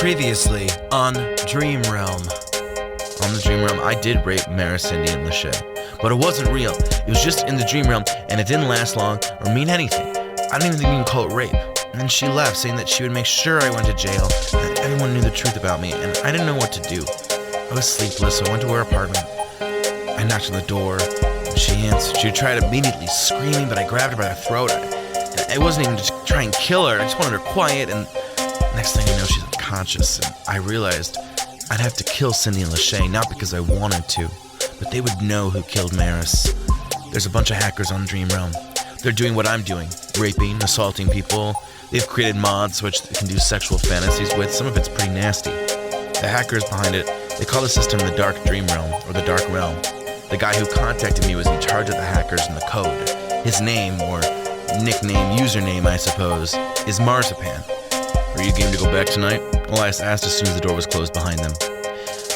Previously on Dream Realm. On the Dream Realm, I did rape Maris, Cindy, and Lachey. But it wasn't real. It was just in the Dream Realm, and it didn't last long or mean anything. I don't even think you can call it rape. And then she left, saying that she would make sure I went to jail, and that everyone knew the truth about me, and I didn't know what to do. I was sleepless, so I went to her apartment. I knocked on the door, and she answered. She tried immediately, screaming, but I grabbed her by the throat. It wasn't even to try and kill her. I just wanted her quiet, and next thing you know, she's unconscious, and I realized I'd have to kill Cindy and Lachey, not because I wanted to, but they would know who killed Maris. There's a bunch of hackers on Dream Realm. They're doing what I'm doing, raping, assaulting people. They've created mods which they can do sexual fantasies with. Some of it's pretty nasty. The hackers behind it, they call the system the Dark Dream Realm, or the Dark Realm. The guy who contacted me was in charge of the hackers and the code. His name, or nickname, username, I suppose, is Marzipan. Are you game to go back tonight? Elias asked as soon as the door was closed behind them.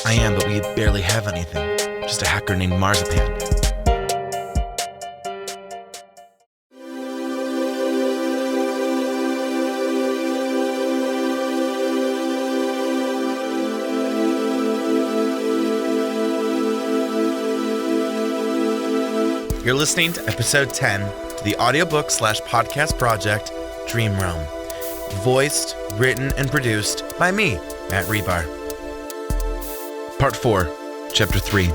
I am, but we barely have anything. Just a hacker named Marzipan. You're listening to episode 10 to the audiobook/podcast project, Dream Realm. Voiced, written, and produced by me, Matt Rebar. Part 4, Chapter 3.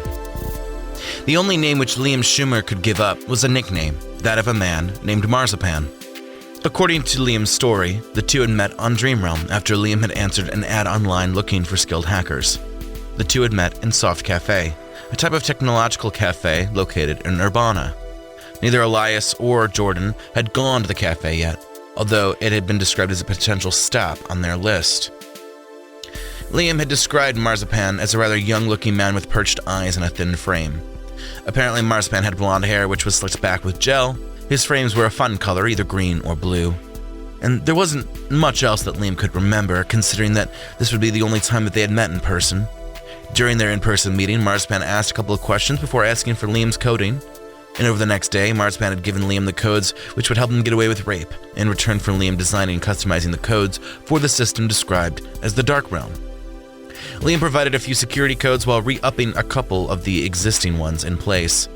The only name which Liam Schumer could give up was a nickname, that of a man named Marzipan. According to Liam's story, the two had met on Dream Realm after Liam had answered an ad online looking for skilled hackers. The two had met in Soft Cafe, a type of technological cafe located in Urbana. Neither Elias or Jordyn had gone to the cafe yet, although it had been described as a potential stop on their list. Liam had described Marzipan as a rather young-looking man with perched eyes and a thin frame. Apparently Marzipan had blonde hair which was slicked back with gel. His frames were a fun color, either green or blue. And there wasn't much else that Liam could remember, considering that this would be the only time that they had met in person. During their in-person meeting, Marzipan asked a couple of questions before asking for Liam's coding. And over the next day, Marzipan had given Liam the codes which would help him get away with rape, in return for Liam designing and customizing the codes for the system described as the Dark Realm. Liam provided a few security codes while re-upping a couple of the existing ones in place.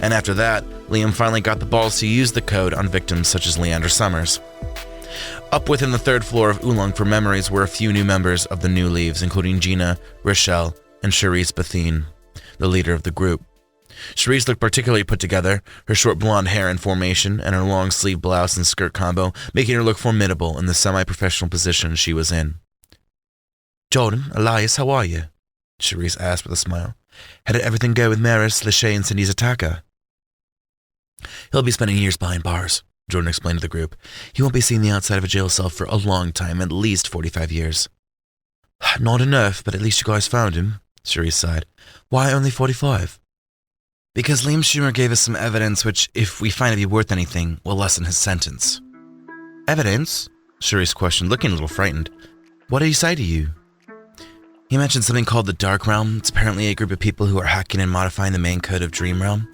And after that, Liam finally got the balls to use the code on victims such as Leander Summers. Up within the third floor of Oolong for Memories were a few new members of the New Leaves, including Gina, Rochelle, and Charisse Bethine, the leader of the group. Charisse looked particularly put together, her short blonde hair in formation and her long sleeve blouse and skirt combo making her look formidable in the semi-professional position she was in. "Jordyn, Elias, how are you?" Charisse asked with a smile. "How did everything go with Maris, Lachey, and Cindy's attacker?" "He'll be spending years behind bars," Jordyn explained to the group. "He won't be seeing the outside of a jail cell for a long time, at least 45 years. "Not enough, but at least you guys found him," Charisse sighed. "Why only 45? "Because Liam Schumer gave us some evidence which, if we find to be worth anything, will lessen his sentence." "Evidence?" Charisse questioned, looking a little frightened. "What did he say to you?" "He mentioned something called the Dark Realm. It's apparently a group of people who are hacking and modifying the main code of Dream Realm.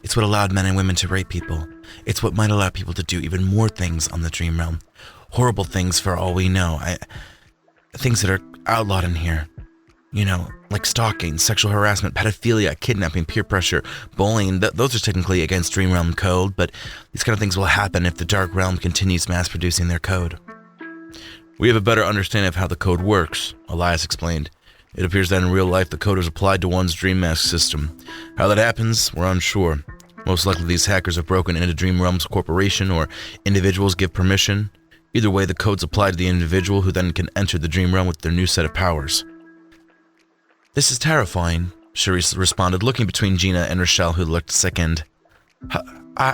It's what allowed men and women to rape people. It's what might allow people to do even more things on the Dream Realm. Horrible things for all we know. Things that are outlawed in here. You know, like stalking, sexual harassment, pedophilia, kidnapping, peer pressure, bullying. Those are technically against Dream Realm code, but these kind of things will happen if the Dark Realm continues mass-producing their code." "We have a better understanding of how the code works," Elias explained. "It appears that in real life the code is applied to one's dream mask system. How that happens, we're unsure. Most likely these hackers have broken into Dream Realm's corporation, or individuals give permission. Either way, the code's applied to the individual, who then can enter the Dream Realm with their new set of powers." "This is terrifying," Charisse responded, looking between Gina and Rochelle, who looked sickened. How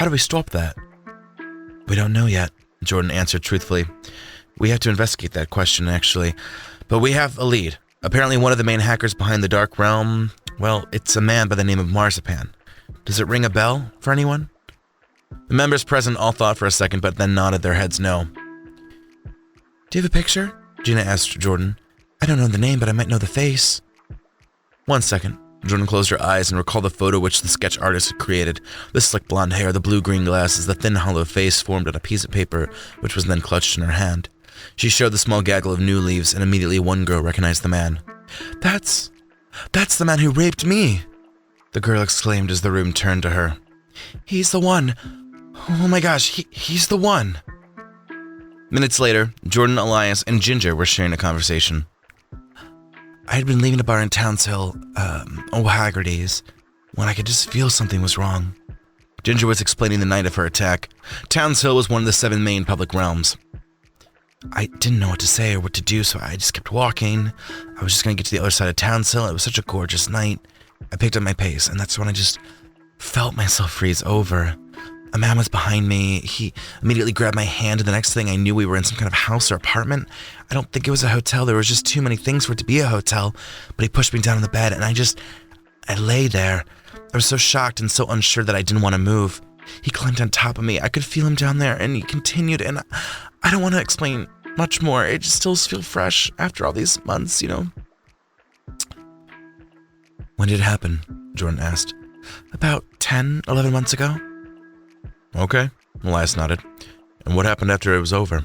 do we stop that?" "We don't know yet," Jordyn answered truthfully. "We have to investigate that question, actually. But we have a lead. Apparently one of the main hackers behind the Dark Realm, well, it's a man by the name of Marzipan. Does it ring a bell for anyone?" The members present all thought for a second, but then nodded their heads no. "Do you have a picture?" Gina asked Jordyn. "I don't know the name, but I might know the face." "1 second. Jordyn closed her eyes and recalled the photo which the sketch artist had created. The slick blonde hair, the blue-green glasses, the thin hollow face formed on a piece of paper, which was then clutched in her hand. She showed the small gaggle of new leaves, and immediately one girl recognized the man. That's the man who raped me, the girl exclaimed as the room turned to her. He's the one. Oh my gosh, he's the one. Minutes later, Jordyn, Elias, and Ginger were sharing a conversation. I had been leaving a bar in Townsville, O'Haggerty's, when I could just feel something was wrong. Ginger was explaining the night of her attack. Townsville was one of the 7 main public realms. I didn't know what to say or what to do, so I just kept walking. I was just going to get to the other side of Townsville. It was such a gorgeous night. I picked up my pace, and that's when I just felt myself freeze over. A man was behind me. He immediately grabbed my hand, and the next thing I knew, we were in some kind of house or apartment. I don't think it was a hotel. There was just too many things for it to be a hotel. But he pushed me down on the bed, and I lay there. I was so shocked and so unsure that I didn't want to move. He climbed on top of me. I could feel him down there, and he continued, and I don't want to explain much more. It just still feels fresh after all these months, you know. When did it happen? Jordyn asked. About 10, 11 months ago. Okay, Elias nodded. And what happened after it was over?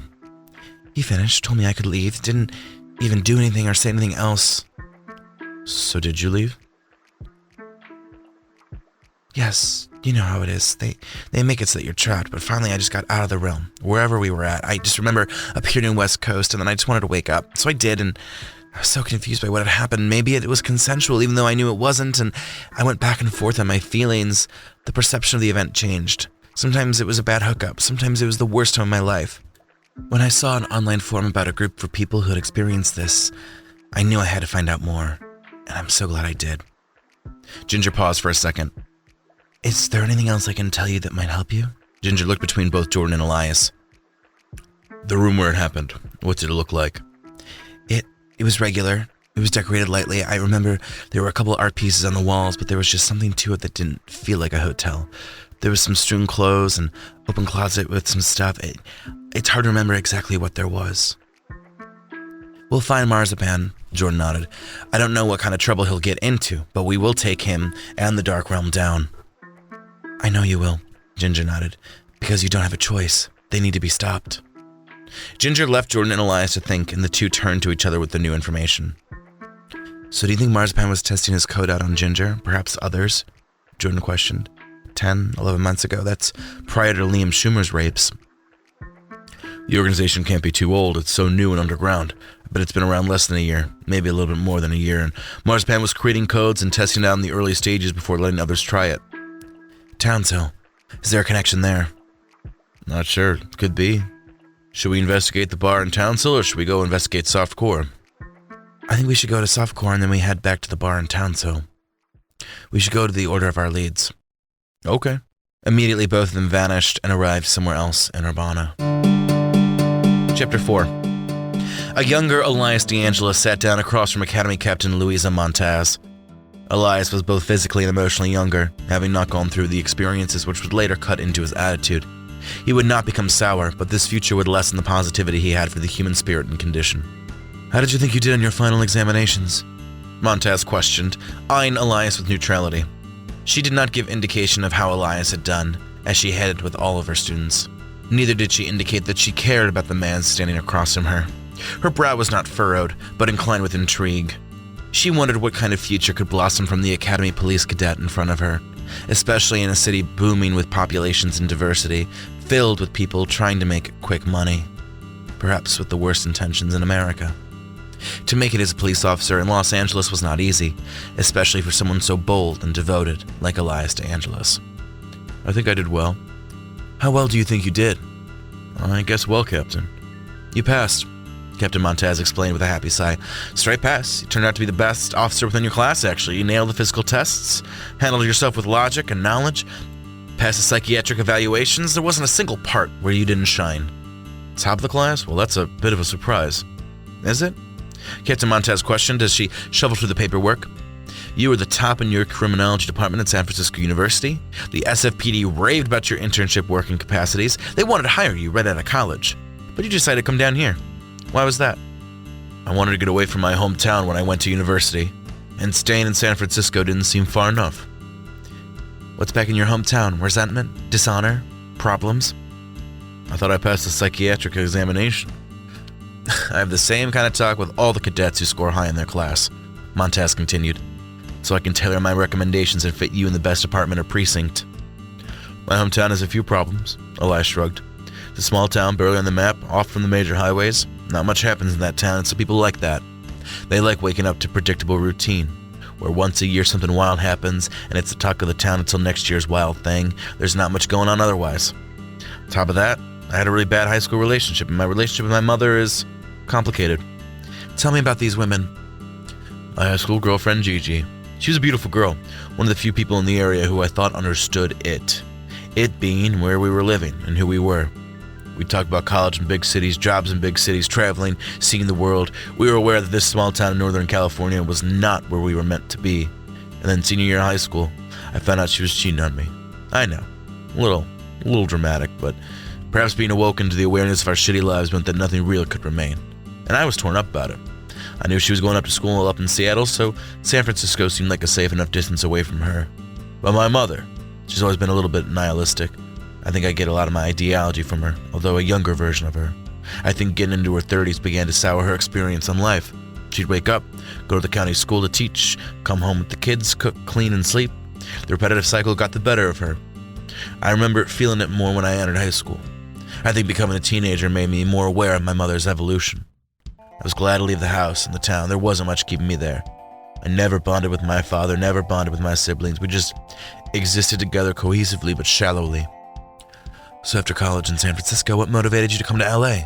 He finished, told me I could leave, didn't even do anything or say anything else. So did you leave? Yes, you know how it is. They make it so that you're trapped, but finally I just got out of the realm, wherever we were at. I just remember appearing in West Coast, and then I just wanted to wake up. So I did, and I was so confused by what had happened. Maybe it was consensual, even though I knew it wasn't, and I went back and forth on my feelings. The perception of the event changed. Sometimes it was a bad hookup. Sometimes it was the worst time of my life. When I saw an online forum about a group for people who had experienced this, I knew I had to find out more, and I'm so glad I did. Ginger paused for a second. Is there anything else I can tell you that might help you? Ginger looked between both Jordyn and Elias. The room where it happened, what did it look like? It was regular. It was decorated lightly. I remember there were a couple of art pieces on the walls, but there was just something to it that didn't feel like a hotel. There was some strewn clothes and open closet with some stuff. It's hard to remember exactly what there was. We'll find Marzipan, Jordyn nodded. I don't know what kind of trouble he'll get into, but we will take him and the Dark Realm down. I know you will, Ginger nodded, because you don't have a choice. They need to be stopped. Ginger left Jordyn and Elias to think, and the two turned to each other with the new information. So do you think Marzipan was testing his code out on Ginger, perhaps others? Jordyn questioned. 10, 11 months ago, that's prior to Liam Schumer's rapes. The organization can't be too old, it's so new and underground, but it's been around less than a year, maybe a little bit more than a year, and Marzipan was creating codes and testing it out in the early stages before letting others try it. Townsville, is there a connection there? Not sure, could be. Should we investigate the bar in Townsville, or should we go investigate softcore? I think we should go to softcore and then we head back to the bar in Townsville. We should go to the order of our leads. Okay. Immediately both of them vanished and arrived somewhere else in Urbana. Chapter 4. A younger Elias DeAngelo sat down across from Academy Captain Louisa Montaz. Elias was both physically and emotionally younger, having not gone through the experiences which would later cut into his attitude. He would not become sour, but this future would lessen the positivity he had for the human spirit and condition. How did you think you did on your final examinations? Montaz questioned, eyeing Elias with neutrality. She did not give indication of how Elias had done, as she had with all of her students. Neither did she indicate that she cared about the man standing across from her. Her brow was not furrowed, but inclined with intrigue. She wondered what kind of future could blossom from the Academy police cadet in front of her, especially in a city booming with populations and diversity, filled with people trying to make quick money, perhaps with the worst intentions in America. To make it as a police officer in Los Angeles was not easy, especially for someone so bold and devoted like Elias DeAngelis. I think I did well. How well do you think you did? I guess well, Captain. You passed, Captain Montaz explained with a happy sigh. Straight pass. You turned out to be the best officer within your class, actually. You nailed the physical tests, handled yourself with logic and knowledge, passed the psychiatric evaluations. There wasn't a single part where you didn't shine. Top of the class? Well, that's a bit of a surprise. Is it? Captain Montaz questioned as she shuffled through the paperwork. You were the top in your criminology department at San Francisco University. The SFPD raved about your internship working capacities. They wanted to hire you right out of college. But you decided to come down here. Why was that? I wanted to get away from my hometown when I went to university, and staying in San Francisco didn't seem far enough. What's back in your hometown? Resentment? Dishonor? Problems? I thought I passed the psychiatric examination. I have the same kind of talk with all the cadets who score high in their class, Montaz continued, so I can tailor my recommendations and fit you in the best department or precinct. My hometown has a few problems, Elias shrugged. It's a small town, barely on the map, off from the major highways. Not much happens in that town, and some people like that. They like waking up to predictable routine, where once a year something wild happens, and it's the talk of the town until next year's wild thing. There's not much going on otherwise. On top of that, I had a really bad high school relationship, and my relationship with my mother is complicated. Tell me about these women. My high school girlfriend, Gigi. She was a beautiful girl, one of the few people in the area who I thought understood it. It being where we were living and who we were. We talked about college in big cities, jobs in big cities, traveling, seeing the world. We were aware that this small town in Northern California was not where we were meant to be. And then senior year of high school, I found out she was cheating on me. I know, a little dramatic, but perhaps being awoken to the awareness of our shitty lives meant that nothing real could remain. And I was torn up about it. I knew she was going up to school up in Seattle, so San Francisco seemed like a safe enough distance away from her. But my mother, she's always been a little bit nihilistic. I think I get a lot of my ideology from her, although a younger version of her. I think getting into her 30s began to sour her experience on life. She'd wake up, go to the county school to teach, come home with the kids, cook, clean, and sleep. The repetitive cycle got the better of her. I remember feeling it more when I entered high school. I think becoming a teenager made me more aware of my mother's evolution. I was glad to leave the house and the town. There wasn't much keeping me there. I never bonded with my father, never bonded with my siblings. We just existed together cohesively but shallowly. So after college in San Francisco, what motivated you to come to LA?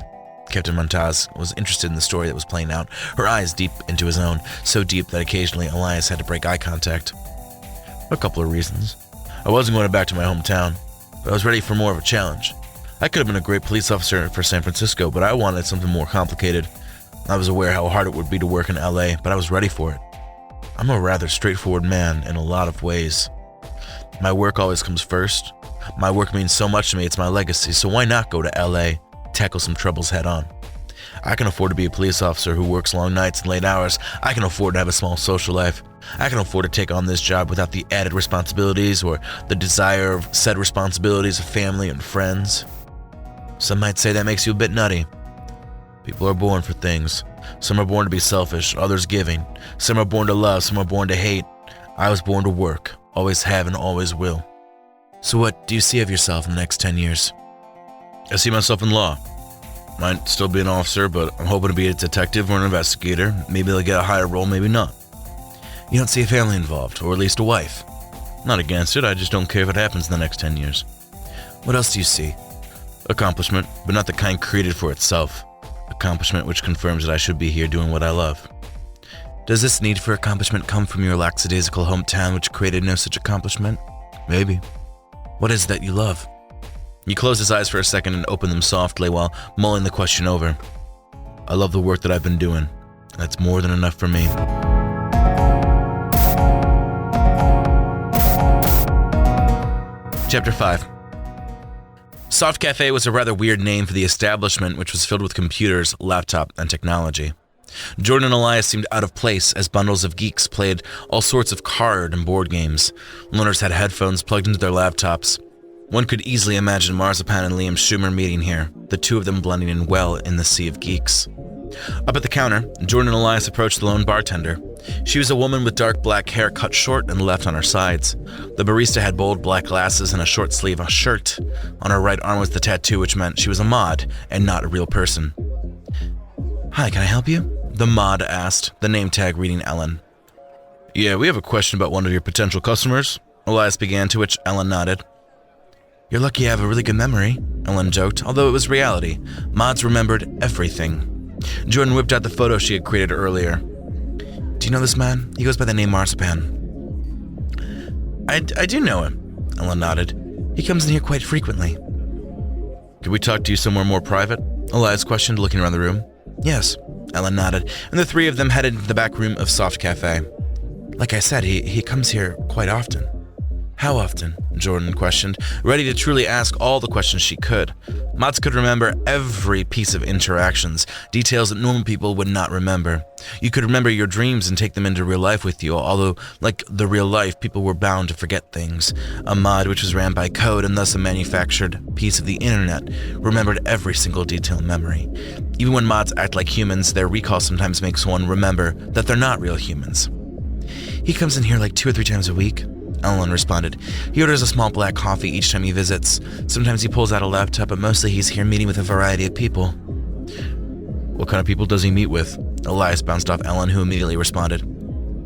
Captain Montaz was interested in the story that was playing out, her eyes deep into his own, so deep that occasionally Elias had to break eye contact. A couple of reasons. I wasn't going back to my hometown, but I was ready for more of a challenge. I could have been a great police officer for San Francisco, but I wanted something more complicated. I was aware how hard it would be to work in LA, but I was ready for it. I'm a rather straightforward man in a lot of ways. My work always comes first. My work means so much to me, it's my legacy, so why not go to LA, tackle some troubles head on? I can afford to be a police officer who works long nights and late hours. I can afford to have a small social life. I can afford to take on this job without the added responsibilities or the desire of said responsibilities of family and friends. Some might say that makes you a bit nutty. People are born for things. Some are born to be selfish, others giving. Some are born to love, some are born to hate. I was born to work, always have and always will. So what do you see of yourself in the next 10 years? I see myself in law. Might still be an officer, but I'm hoping to be a detective or an investigator. Maybe I'll get a higher role, maybe not. You don't see a family involved, or at least a wife. Not against it, I just don't care if it happens in the next 10 years. What else do you see? Accomplishment, but not the kind created for itself. Accomplishment which confirms that I should be here doing what I love. Does this need for accomplishment come from your lackadaisical hometown which created no such accomplishment? Maybe. What is it that you love? He closed his eyes for a second and opened them softly while mulling the question over. I love the work that I've been doing. That's more than enough for me. Chapter 5. Soft Cafe was a rather weird name for the establishment, which was filled with computers, laptop, and technology. Jordyn and Elias seemed out of place as bundles of geeks played all sorts of card and board games. Learners had headphones plugged into their laptops. One could easily imagine Marzipan and Liam Schumer meeting here, the two of them blending in well in the sea of geeks. Up at the counter, Jordyn and Elias approached the lone bartender. She was a woman with dark black hair cut short and left on her sides. The barista had bold black glasses and a short sleeve shirt. On her right arm was the tattoo, which meant she was a mod and not a real person. Hi, can I help you? The mod asked, the name tag reading Ellen. Yeah, we have a question about one of your potential customers, Elias began, to which Ellen nodded. You're lucky I have a really good memory, Ellen joked, although it was reality. Mods remembered everything. Jordyn whipped out the photo she had created earlier. Do you know this man? He goes by the name Marzipan. I do know him, Ellen nodded. He comes in here quite frequently. Could we talk to you somewhere more private? Elias questioned, looking around the room. Yes, Ellen nodded, and the three of them headed into the back room of Soft Cafe. Like I said, he comes here quite often. How often? Jordyn questioned, ready to truly ask all the questions she could. Mods could remember every piece of interactions, details that normal people would not remember. You could remember your dreams and take them into real life with you, although, like the real life, people were bound to forget things. A mod, which was ran by code and thus a manufactured piece of the internet, remembered every single detail in memory. Even when mods act like humans, their recall sometimes makes one remember that they're not real humans. He comes in here like 2 or 3 times a week, Ellen responded. He orders a small black coffee each time he visits. Sometimes he pulls out a laptop, but mostly he's here meeting with a variety of people. What kind of people does he meet with? Elias bounced off Ellen, who immediately responded.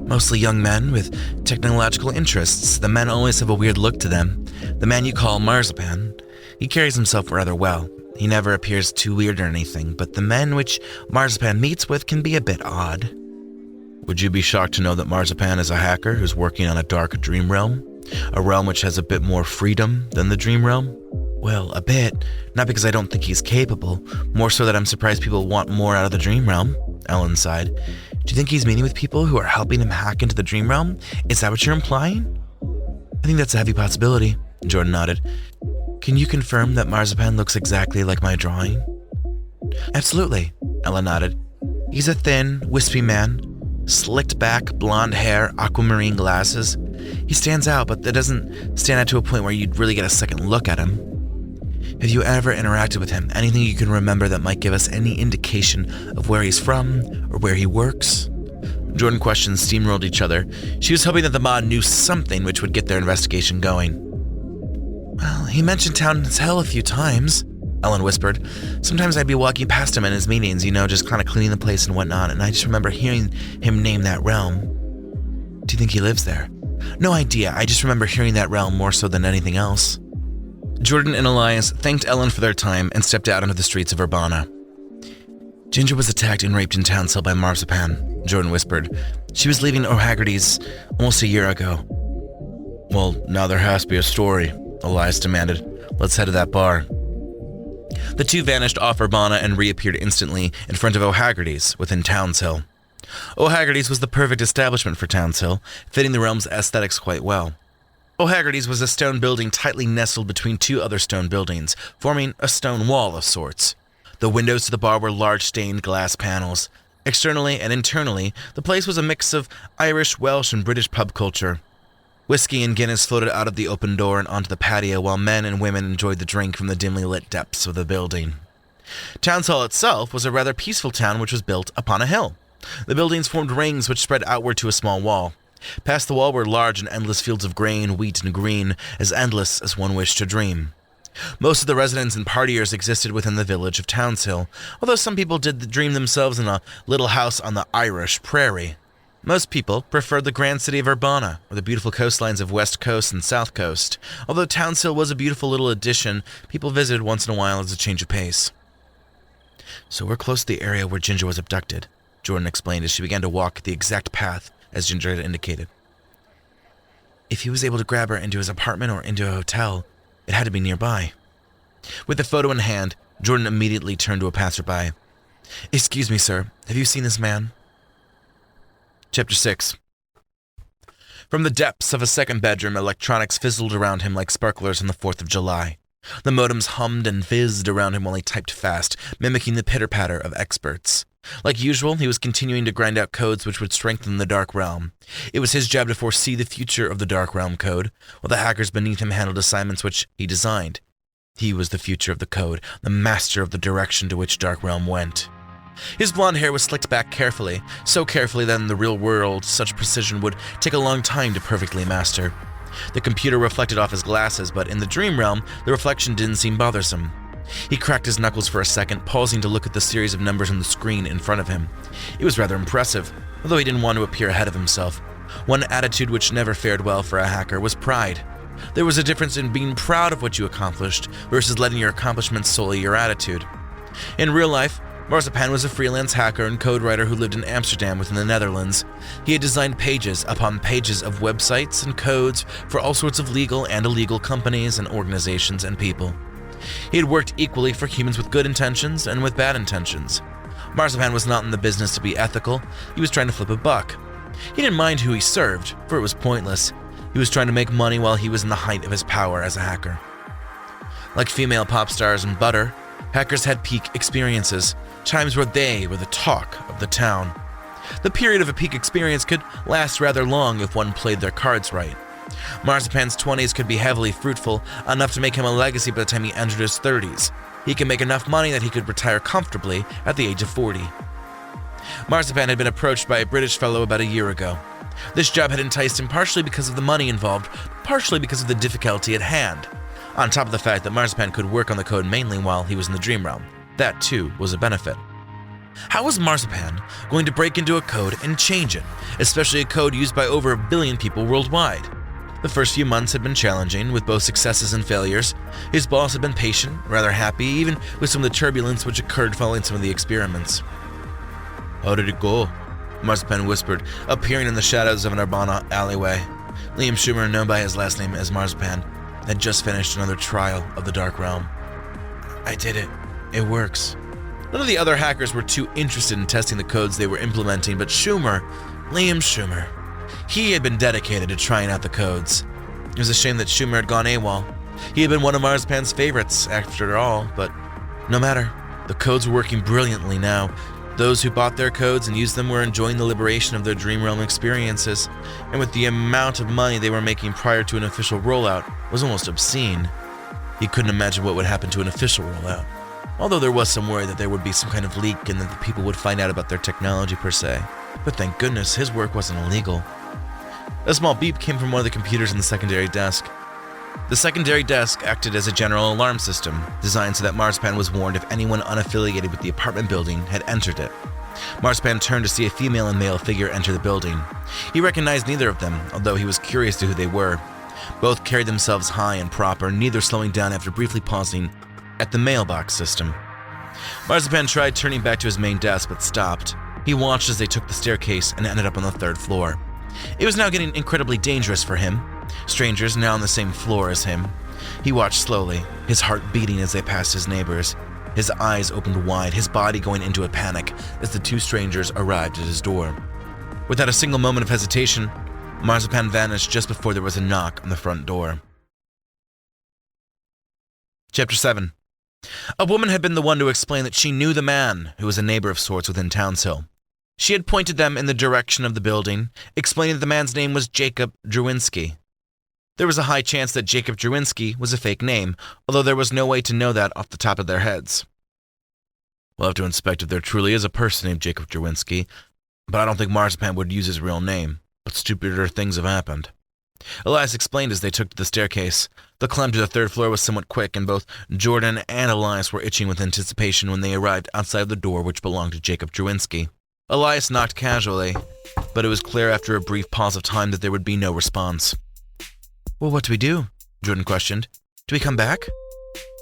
Mostly young men with technological interests. The men always have a weird look to them. The man you call Marzipan, he carries himself rather well. He never appears too weird or anything, but the men which Marzipan meets with can be a bit odd. Would you be shocked to know that Marzipan is a hacker who's working on a dark dream realm? A realm which has a bit more freedom than the dream realm? Well, a bit. Not because I don't think he's capable, more so that I'm surprised people want more out of the dream realm, Ellen sighed. Do you think he's meeting with people who are helping him hack into the dream realm? Is that what you're implying? I think that's a heavy possibility, Jordyn nodded. Can you confirm that Marzipan looks exactly like my drawing? Absolutely, Ellen nodded. He's a thin, wispy man. Slicked back, blonde hair, aquamarine glasses. He stands out, but that doesn't stand out to a point where you'd really get a second look at him. Have you ever interacted with him? Anything you can remember that might give us any indication of where he's from or where he works? Jordyn questions steamrolled each other. She was hoping that the mod knew something which would get their investigation going. Well, he mentioned Town's Hell a few times, Ellen whispered. Sometimes I'd be walking past him in his meetings, just kind of cleaning the place and whatnot, and I just remember hearing him name that realm. Do you think he lives there? No idea, I just remember hearing that realm more so than anything else. Jordyn and Elias thanked Ellen for their time and stepped out onto the streets of Urbana. Ginger was attacked and raped in Town's Hell by Marzipan, Jordyn whispered. She was leaving O'Haggerty's almost a year ago. Well, now there has to be a story, Elias demanded. Let's head to that bar. The two vanished off Urbana and reappeared instantly in front of O'Haggerty's within Town's Hill. O'Haggerty's was the perfect establishment for Town's Hill, fitting the realm's aesthetics quite well. O'Haggerty's was a stone building tightly nestled between 2 other stone buildings, forming a stone wall of sorts. The windows to the bar were large stained glass panels. Externally and internally, the place was a mix of Irish, Welsh, and British pub culture. Whiskey and Guinness floated out of the open door and onto the patio while men and women enjoyed the drink from the dimly lit depths of the building. Town's Hall itself was a rather peaceful town which was built upon a hill. The buildings formed rings which spread outward to a small wall. Past the wall were large and endless fields of grain, wheat, and green, as endless as one wished to dream. Most of the residents and partiers existed within the village of Town's Hill, although some people did dream themselves in a little house on the Irish prairie. Most people preferred the grand city of Urbana, or the beautiful coastlines of West Coast and South Coast. Although Town's Hill was a beautiful little addition, people visited once in a while as a change of pace. So we're close to the area where Ginger was abducted, Jordyn explained as she began to walk the exact path as Ginger had indicated. If he was able to grab her into his apartment or into a hotel, it had to be nearby. With the photo in hand, Jordyn immediately turned to a passerby. Excuse me, sir, have you seen this man? Chapter 6. From the depths of a second bedroom, electronics fizzled around him like sparklers on the 4th of July. The modems hummed and fizzed around him while he typed fast, mimicking the pitter-patter of experts. Like usual, he was continuing to grind out codes which would strengthen the Dark Realm. It was his job to foresee the future of the Dark Realm code, while the hackers beneath him handled assignments which he designed. He was the future of the code, the master of the direction to which Dark Realm went. His blonde hair was slicked back carefully, so carefully that in the real world, such precision would take a long time to perfectly master. The computer reflected off his glasses, but in the dream realm, the reflection didn't seem bothersome. He cracked his knuckles for a second, pausing to look at the series of numbers on the screen in front of him. It was rather impressive, although he didn't want to appear ahead of himself. One attitude which never fared well for a hacker was pride. There was a difference in being proud of what you accomplished versus letting your accomplishments sully your attitude. In real life, Marzipan was a freelance hacker and code writer who lived in Amsterdam within the Netherlands. He had designed pages upon pages of websites and codes for all sorts of legal and illegal companies and organizations and people. He had worked equally for humans with good intentions and with bad intentions. Marzipan was not in the business to be ethical, he was trying to flip a buck. He didn't mind who he served, for it was pointless. He was trying to make money while he was in the height of his power as a hacker. Like female pop stars and butter, hackers had peak experiences, times where they were the talk of the town. The period of a peak experience could last rather long if one played their cards right. Marzipan's 20s could be heavily fruitful, enough to make him a legacy by the time he entered his 30s. He could make enough money that he could retire comfortably at the age of 40. Marzipan had been approached by a British fellow about a year ago. This job had enticed him partially because of the money involved, partially because of the difficulty at hand, on top of the fact that Marzipan could work on the code mainly while he was in the dream realm. That, too, was a benefit. How was Marzipan going to break into a code and change it, especially a code used by over 1 billion people worldwide? The first few months had been challenging, with both successes and failures. His boss had been patient, rather happy, even with some of the turbulence which occurred following some of the experiments. "How did it go?" Marzipan whispered, appearing in the shadows of an Urbana alleyway. Liam Schumer, known by his last name as Marzipan, had just finished another trial of the Dark Realm. "I did it. It works." None of the other hackers were too interested in testing the codes they were implementing, but Schumer, Liam Schumer, he had been dedicated to trying out the codes. It was a shame that Schumer had gone AWOL. He had been one of Marzipan's favorites, after all, but no matter. The codes were working brilliantly now. Those who bought their codes and used them were enjoying the liberation of their Dream Realm experiences, and with the amount of money they were making prior to an official rollout was almost obscene. He couldn't imagine what would happen to an official rollout, although there was some worry that there would be some kind of leak and that the people would find out about their technology per se. But thank goodness his work wasn't illegal. A small beep came from one of the computers in the secondary desk. The secondary desk acted as a general alarm system, designed so that Marzipan was warned if anyone unaffiliated with the apartment building had entered it. Marzipan turned to see a female and male figure enter the building. He recognized neither of them, although he was curious to who they were. Both carried themselves high and proper, neither slowing down after briefly pausing at the mailbox system. Marzipan tried turning back to his main desk, but stopped. He watched as they took the staircase and ended up on the 3rd floor. It was now getting incredibly dangerous for him. Strangers now on the same floor as him. He watched slowly, his heart beating as they passed his neighbors. His eyes opened wide, his body going into a panic as the 2 strangers arrived at his door. Without a single moment of hesitation, Marzipan vanished just before there was a knock on the front door. Chapter 7. A woman had been the one to explain that she knew the man, who was a neighbor of sorts within Townshill. She had pointed them in the direction of the building, explaining that the man's name was Jacob Drewinski. There was a high chance that Jacob Drewinski was a fake name, although there was no way to know that off the top of their heads. "We'll have to inspect if there truly is a person named Jacob Drewinski, but I don't think Marzipan would use his real name, but stupider things have happened." Elias explained as they took to the staircase. The climb to the 3rd floor was somewhat quick, and both Jordyn and Elias were itching with anticipation when they arrived outside of the door which belonged to Jacob Drewinski. Elias knocked casually, but it was clear after a brief pause of time that there would be no response. "Well, what do we do?" Jordyn questioned. "Do we come back?"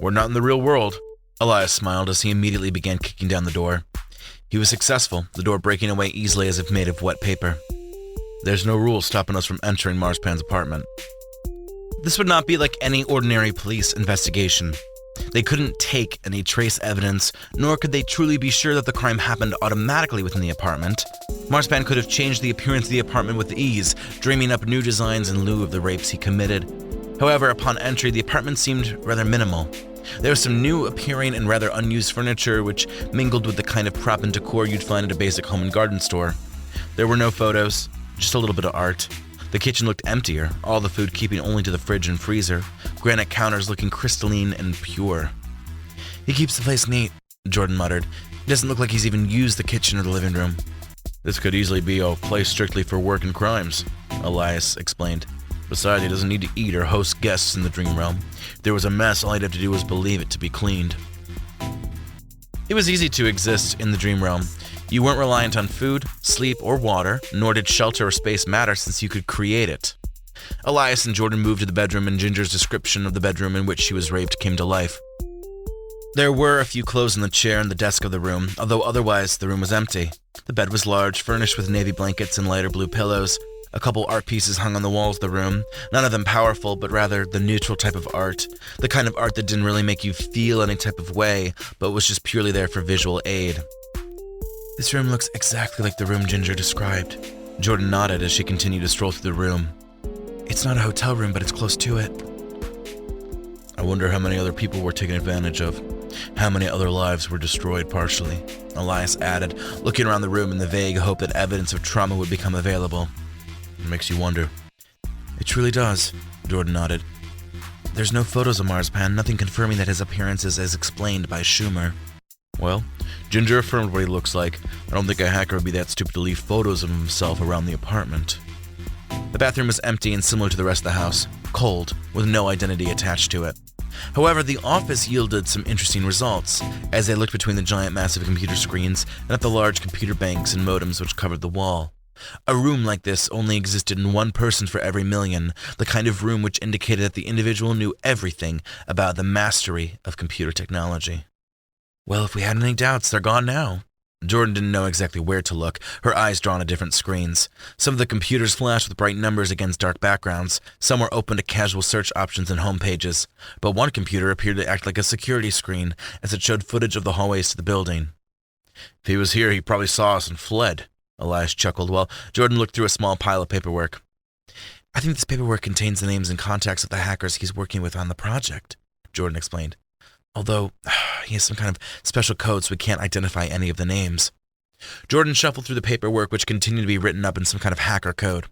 "We're not in the real world." Elias smiled as he immediately began kicking down the door. He was successful, the door breaking away easily as if made of wet paper. "There's no rule stopping us from entering Marzipan's apartment." This would not be like any ordinary police investigation. They couldn't take any trace evidence, nor could they truly be sure that the crime happened automatically within the apartment. Marzipan could have changed the appearance of the apartment with ease, dreaming up new designs in lieu of the rapes he committed. However, upon entry, the apartment seemed rather minimal. There was some new appearing and rather unused furniture which mingled with the kind of prop and decor you'd find at a basic home and garden store. There were no photos, just a little bit of art. The kitchen looked emptier, all the food keeping only to the fridge and freezer, granite counters looking crystalline and pure. "He keeps the place neat," Jordyn muttered. "It doesn't look like he's even used the kitchen or the living room." "This could easily be a place strictly for work and crimes," Elias explained. "Besides, he doesn't need to eat or host guests in the Dream Realm. If there was a mess, all he'd have to do was believe it to be cleaned." It was easy to exist in the Dream Realm. You weren't reliant on food, sleep, or water, nor did shelter or space matter since you could create it. Elias and Jordyn moved to the bedroom, and Ginger's description of the bedroom in which she was raped came to life. There were a few clothes on the chair and the desk of the room, although otherwise the room was empty. The bed was large, furnished with navy blankets and lighter blue pillows. A couple art pieces hung on the walls of the room, none of them powerful, but rather the neutral type of art, the kind of art that didn't really make you feel any type of way, but was just purely there for visual aid. "This room looks exactly like the room Ginger described." Jordyn nodded as she continued to stroll through the room. "It's not a hotel room, but it's close to it." "I wonder how many other people were taken advantage of." How many other lives were destroyed partially? Elias added, looking around the room in the vague hope that evidence of trauma would become available. It makes you wonder. It truly does, Jordyn nodded. There's no photos of Marzipan, nothing confirming that his appearance is as explained by Schumer. Well, Ginger affirmed what he looks like. I don't think a hacker would be that stupid to leave photos of himself around the apartment. The bathroom was empty and similar to the rest of the house, cold, with no identity attached to it. However, the office yielded some interesting results, as they looked between the giant massive computer screens and at the large computer banks and modems which covered the wall. A room like this only existed in one person for every million, the kind of room which indicated that the individual knew everything about the mastery of computer technology. Well, if we had any doubts, they're gone now. Jordyn didn't know exactly where to look, her eyes drawn to different screens. Some of the computers flashed with bright numbers against dark backgrounds, some were open to casual search options and home pages, but one computer appeared to act like a security screen as it showed footage of the hallways to the building. If he was here, he probably saw us and fled, Elias chuckled while Jordyn looked through a small pile of paperwork. I think this paperwork contains the names and contacts of the hackers he's working with on the project, Jordyn explained. Although, he has some kind of special code so we can't identify any of the names. Jordyn shuffled through the paperwork, which continued to be written up in some kind of hacker code.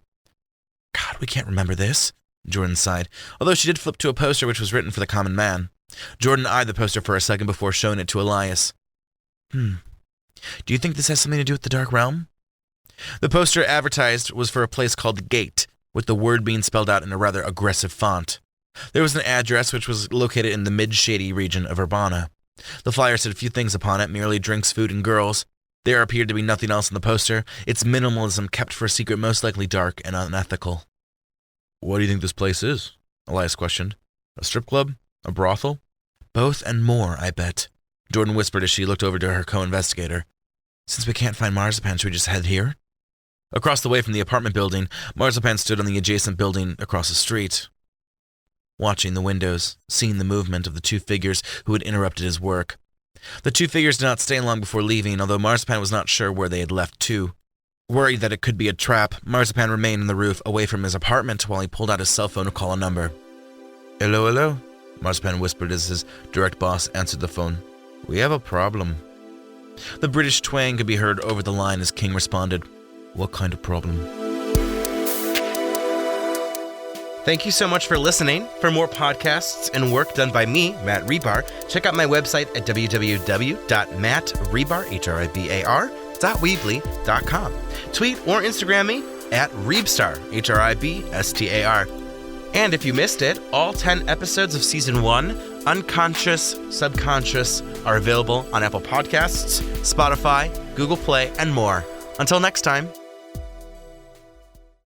God, we can't remember this, Jordyn sighed, although she did flip to a poster which was written for the common man. Jordyn eyed the poster for a second before showing it to Elias. Do you think this has something to do with the Dark Realm? The poster advertised was for a place called Gate, with the word being spelled out in a rather aggressive font. There was an address which was located in the mid-shady region of Urbana. The flyer said a few things upon it, merely drinks, food, and girls. There appeared to be nothing else in the poster, its minimalism kept for a secret most likely dark and unethical. What do you think this place is? Elias questioned. A strip club? A brothel? Both and more, I bet, Jordyn whispered as she looked over to her co-investigator. Since we can't find Marzipan, should we just head here? Across the way from the apartment building, Marzipan stood on the adjacent building across the street, watching the windows, seeing the movement of the two figures who had interrupted his work. The two figures did not stay long before leaving, although Marzipan was not sure where they had left to. Worried that it could be a trap, Marzipan remained on the roof away from his apartment while he pulled out his cell phone to call a number. Hello, hello, Marzipan whispered as his direct boss answered the phone. We have a problem. The British twang could be heard over the line as King responded. What kind of problem? Thank you so much for listening. For more podcasts and work done by me, Matt Rebar, check out my website at www.mattrebar.weebly.com. Tweet or Instagram me at Reebstar, Hribstar. And if you missed it, all 10 episodes of Season 1, Unconscious, Subconscious, are available on Apple Podcasts, Spotify, Google Play, and more. Until next time.